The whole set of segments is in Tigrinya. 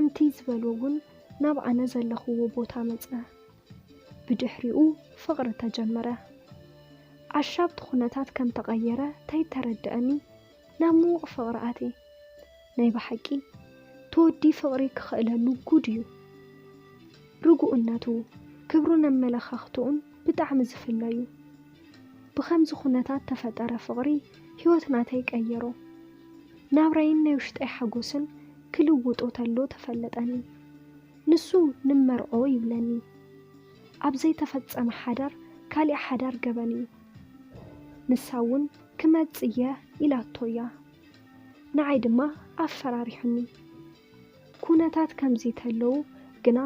ከምቲ ዝበልውን ናብ ኣነ ዘለኽዎ ቦታ መጽ ብድሕሪኡ ፍቕሪ ተጀመረ ዓሻብቲ ኩነታት ከም ተቐየረ ተይተረድአኒ ናብ ምዉቕ ፍቕሪ ኣቴ ናይ ብሓቂ ተወዲ ፍቕሪ ክኽእለሉ ጉድ እዩ ርጉእነቱ ክብሩን ኣመለኻኽቱኡን ብጣዕሚ ዝፍለዩ ብኸምዚ ኩነታት ተፈጠረ ፍቕሪ ሕይወትናተይ ቀየሮ ናብራይን ናይ ውሽጠይ ሓጎስን ክልውጦ ተሎ ተፈለጠኒ ንሱ ንመርዖ ይብለኒ ኣብ ዘይተፈጸመ ሓዳር ካሊእ ሓዳር ገበኒ ንሳውን ክመጽየ ኢላቶያ ንዓይ ድማ ኣፈራሪሑኒ ኩነታት ከምዚ ተለዉ ግና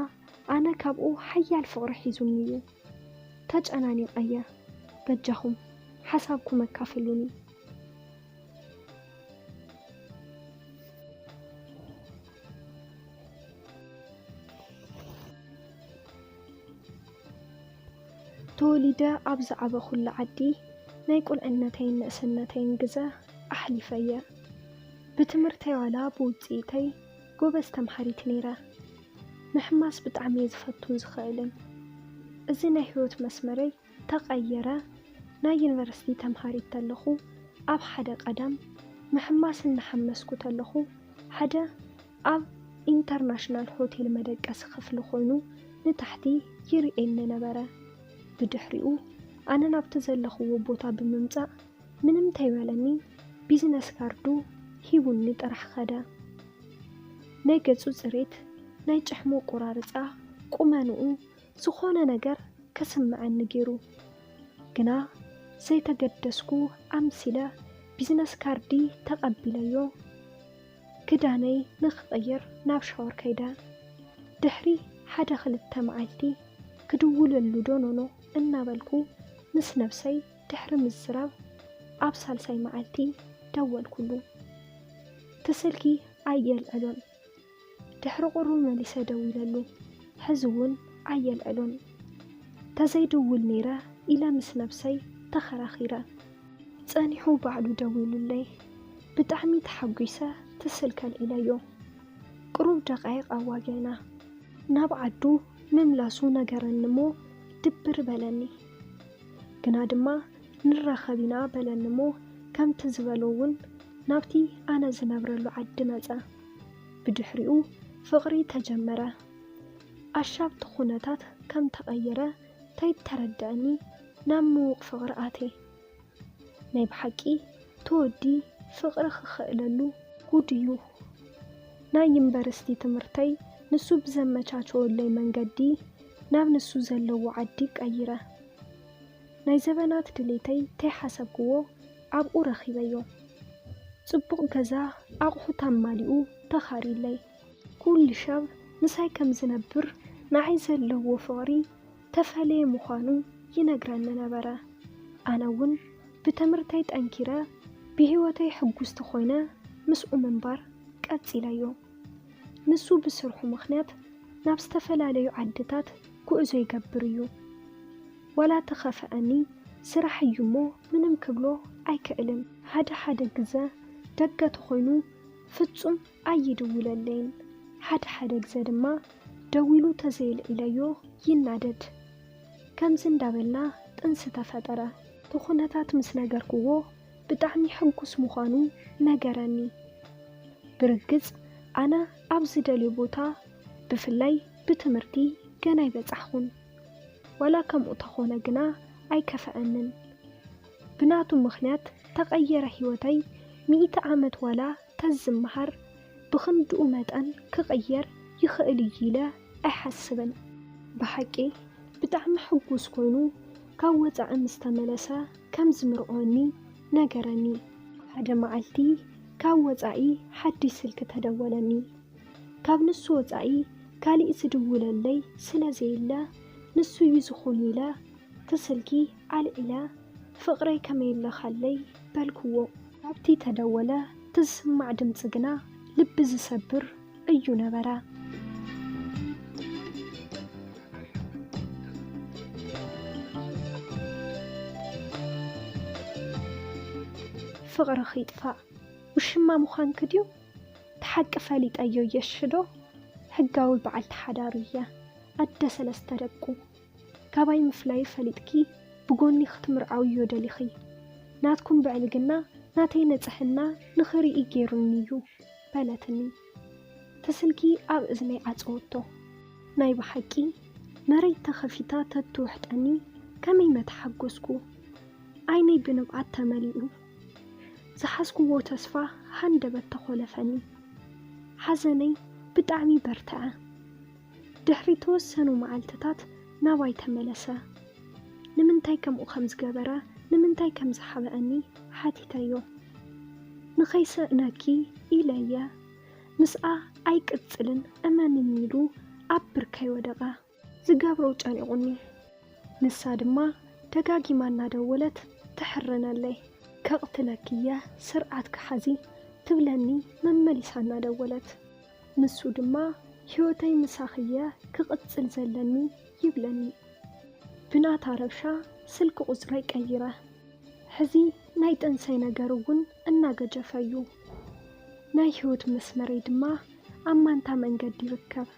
ኣነ ካብኡ ሓያል ፍቕሪ ሒዙኒ እዩ ተጨናኒቐየ በጃኹም ሓሳብኩም ኣካፍሉኒ ተወሊደ ኣብ ዝዓበ ኩሉ ዓዲ ናይ ቁልዕነተይን ንእስነተይን ግዘ ኣሕሊፈየ ብትምህርተይ ዋላ ብውፅኢተይ ጎበዝ ተምሃሪት ነይረ ምሕማስ ብጣዕሚ ዝፈቱን ዝኽእልን እዚ ናይ ህይወት መስመረይ ተቐየረ ናይ ዩኒቨርሲቲ ተምሃሪት ተለኹ ኣብ ሓደ ቀዳም ምሕማስ እናሐመስኩ ተለኹ ሓደ ኣብ ኢንተርናሽናል ሆቴል መደቀሲ ክፍሊ ኮይኑ ንታሕቲ ይርኤኒ ነበረ ብድሕሪኡ ኣነ ናብቲ ዘለኽዎ ቦታ ብምምጻእ ምንም ተይበለኒ ቢዝነስ ካርዱ ሂቡኒ ጥራሕ ኸደ ናይ ገጹ ጽሬት ናይ ጭሕሙ ቁራርጻ ቁመንኡ ዝኾነ ነገር ከስምዐኒ ገይሩ ግና ዘይተገደስኩ ኣምሲለ ቢዝነስ ካርዲ ተቐቢለዮ ክዳነይ ንኽቕይር ናብ ሻወር ከይደ ድሕሪ ሓደ ክልተ መዓልቲ ክድውለሉ ዶ ኖኖ እናበልኩ ምስ ነብሰይ ድሕሪ ምዝራብ ኣብ ሳልሳይ መዓልቲ ደወልኩሉ ተስልኪ ኣየልዕሎን ድሕሪ ቁሩብ መሊሰ ደዊለሉ ሕዝውን ኣየልዕሎን ተዘይድውል ነይረ ኢለ ምስ ነብሰይ ተኸራኺረ ጸኒሑ ባዕሉ ደዊሉለይ ብጣዕሚ ተሓጒሰ ትስልከል ኢለዮ ቁሩብ ደቃይቕ ኣዋጊዕና ናብ ዓዱ ምምላሱ ነገረንሞ ድብር በለኒ ግና ድማ ንራኸቢና በለንሞ ከምቲ ዝበሎውን ናብቲ ኣነ ዝነብረሉ ዓዲ መጸ ብድሕሪኡ ፍቕሪ ተጀመረ ኣሻብቲ ኩነታት ከም ተቐየረ ተይተረድአኒ ናብ ምዉቕ ፍቕሪ ኣቴ ናይ ብሓቂ ተወዲ ፍቕሪ ክኽእለሉ ጉድ እዩ ናይ ዩኒቨርሲቲ ትምህርተይ ንሱ ብዘመቻቸወለይ መንገዲ ናብ ንሱ ዘለዎ ዓዲ ቀይረ ናይ ዘበናት ድሌተይ ተይሓሰብክዎ ኣብኡ ረኺበዮ ጽቡቕ ገዛ ኣቑሑት ኣማሊኡ ተኻሪለይ ኩሉ ሻብ ንሳይ ከም ዝነብር ንዓይ ዘለዎ ፍቕሪ ተፈለየ ምዃኑ ይነግረኒ ነበረ ኣነ እውን ብትምህርተይ ጠንኪረ ብህይወተይ ሕጉስቲ ኮይነ ምስኡ ምንባር ቀጺለዮ ንሱ ብስርሑ ምኽንያት ናብ ዝተፈላለዩ ዓድታት ጉዕዞ ይገብር እዩ ወላ ተኸፈአኒ ስራሕ እዩ እሞ ምንም ክብሎ ኣይክእልን ሓደ ግዘ ደገ ተኾይኑ ፍጹም ኣይድውለለይን ሓደ ግዘ ድማ ደዊሉ ተዘይልዕለዮ ይናደድ ከምዚ እንዳበልና ጥንሲ ተፈጠረ ተኹነታት ምስ ነገርክዎ ብጣዕሚ ሕጉስ ምዃኑ ነገረኒ ብርግጽ ኣነ ኣብ ዝደልዮ ቦታ ብፍላይ ብትምህርቲ ገና ይበጻሕኹን ወላ ከምኡ ተኾነ ግና ኣይከፈአንን ብናቱ ምኽንያት ተቐየረ ሕይወተይ 100 ዓመት ዋላ ተዝምሃር ብኽንድኡ መጠን ክቕየር ይኽእል ኢለ ኣይሓስብን ብሓቂ ብጣዕሚ ሕጉስ ኮይኑ ካብ ወጻኢ ምስ ተመለሰ ከም ዝምርዖኒ ነገረኒ ሓደ መዓልቲ ካብ ወጻኢ ሓድሽ ስልኪ ተደወለኒ ካብ ንሱ ወጻኢ ካሊእ ዝድውለለይ ስለዘይለ ንሱ እዩ ዝኾን ኢለ ተስልኪ ኣልዒለ ፍቕረይ ከመይለኻለይ በልክዎ ኣብቲ ተደወለ ትስማዕ ድምፂ ግና ልቢ ዝሰብር እዩ ነበረ ፍቕሪ ኺጥፋእ ውሽማ ምዃን ክድዩ ተሓቂ ፈሊጠዮ የሽዶ ሕጋዊ በዓል ተሓዳሩ እያ ኣደ 3 ደቁ ካባይ ምፍላይ ፈሊጥኪ ብጎኒ ክትምርዓው እዮ ደሊኺ ናትኩም ብዕልግና ናተይ ነጽሕና ንኽርኢ ገይሩኒ እዩ በለትኒ ተስልኪ ኣብ እዝነይ ዓፀወቶ ናይ ብሓቂ መሬት ተኸፊታ ተትውሕጠኒ ከመይ መተሓጐስኩ ዓይነይ ብንብዓት ተመሊኡ ዝሓስኩዎ ተስፋ ሃንደበት ተኾለፈኒ ሓዘነይ ብጣዕሚ በርትዐ ድሕሪ ተወሰኑ መዓልትታት ናባይ ተመለሰ ንምንታይ ከምኡ ከም ዝገበረ ንምንታይ ከም ዝሓበአኒ ሓቲተዮ ንኸይስእነኪ ኢለየ ምስኣ ኣይቅጽልን እመንን ኢሉ ኣብ ብርከይ ወደቐ ዝገብሮ ጨኒቑኒ ንሳ ድማ ደጋጊማ እናደወለት ትሕርነለይ ከቕትለክየ ስርዓት ክሓዚ ትብለኒ መመሊሳ እናደወለት ንሱ ድማ ሕይወተይ ምሳኽየ ክቕጽል ዘለኒ ይብለኒ ብናታ ረብሻ ስልኪ ቁጽረይ ቀይረ ሕዚ ናይ ጥንሰይ ነገር እውን እናገጀፈዩ ናይ ሕይወት መስመረይ ድማ ኣብ ማንታ መንገዲ ይርከብ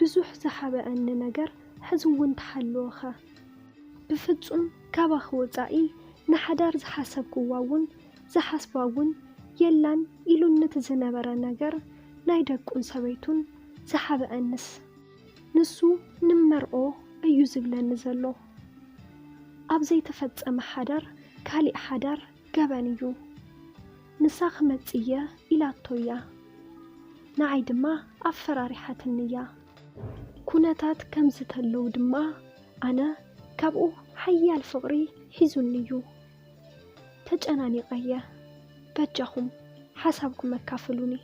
ብዙሕ ዝሓበአኒ ነገር ሕዚ እውን ተሓልወኸ ብፍጹም ካባኺ ወፃኢ ንሓዳር ዝሓሰብክዋ እውን ዝሓስባ እውን የላን ኢሉነት ዝነበረ ነገር ናይ ደቁን ሰበይቱን ዝሓበአንስ ንሱ ንመርኦ እዩ ዝብለኒ ዘሎ ኣብ ዘይተፈጸመ ሓዳር ካሊእ ሓዳር ገበን እዩ ንሳ ክመጽየ ኢላቶያ ንዓይ ድማ ኣፈራሪሓትንያ ኩነታት ከም ዝተለው ድማ ኣነ ካብኡ ሓያል ፍቕሪ ሒዙኒ እዩ ተጨናኒቐየ በጃኹም ሓሳብኩም መካፍሉኒ